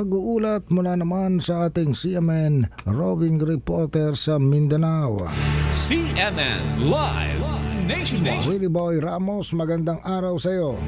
Mag-uulat mula naman sa ating CMN roving reporter sa Mindanao. CNN Live Nationwide. Willie Boy Ramos, magandang araw sa iyo.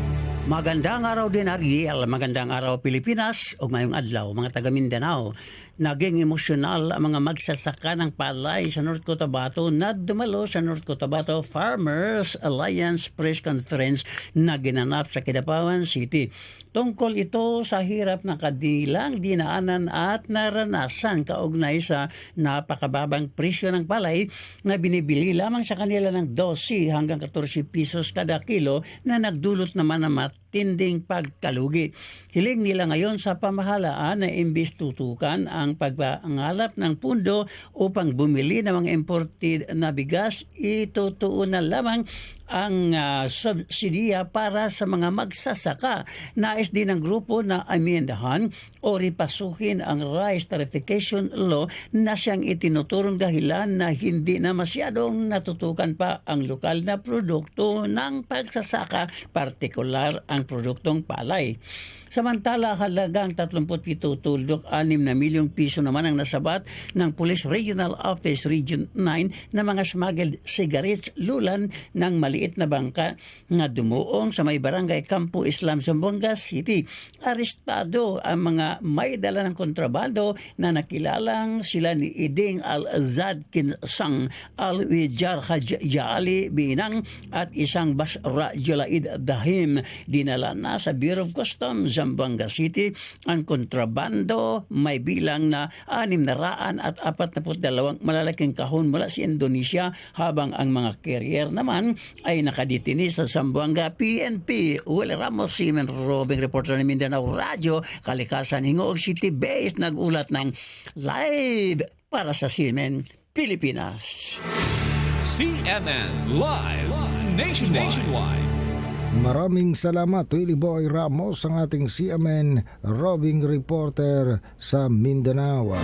Magandang araw din Ariel, magandang araw Pilipinas o ngayong adlaw mga taga Mindanao. Naging emosyonal ang mga magsasaka ng palay sa North Cotabato na dumalo sa North Cotabato Farmers Alliance Press Conference na ginanap sa Kidapawan City. Tungkol ito sa hirap na kadilang dinaanan at naranasan kaugnay sa napakababang presyo ng palay na binibili lamang sa kanila ng 12 hanggang 14 pesos kada kilo na nagdulot naman ng matinding pagkalugi. Hiling nila ngayon sa pamahalaan na imbis tutukan ang pagpangalap ng pundo upang bumili ng mga imported na bigas, itutuon na lamang ang subsidiya para sa mga magsasaka. Nais din ng grupo na amendahan o ripasuhin ang rice tarification law na siyang itinuturong dahilan na hindi na masyadong natutukan pa ang lokal na produkto ng pagsasaka, partikular ang produktong palay. Samantala, halagang 37.6 na milyong piso naman ang nasabat ng Police Regional Office Region 9 na mga smuggled cigarettes lulan ng maliit na bangka na dumuong sa may barangay Campo Islam, Zamboanga City. Arestado ang mga may dala ng kontrabando na nakilalang sila ni Iding Al-Azad Kinsang, Al-Wijar Hajjali Binang at isang Basra Jalaid Dahim. Dinala na sa Bureau of Customs Zamboanga City ang kontrabando, may bilang na 642 malalaking kahon mula sa Indonesia, habang ang mga carrier naman ay nakadetini sa Zamboanga PNP. Willie Ramos, CMN roving reporter ng Mindanao Radio, Kalikasan, Hingoog City Base, nag-ulat ng live para sa CMN Pilipinas. CNN Live Nationwide. Maraming salamat, Willie Boy Ramos, ang ating CMN roving reporter sa Mindanao.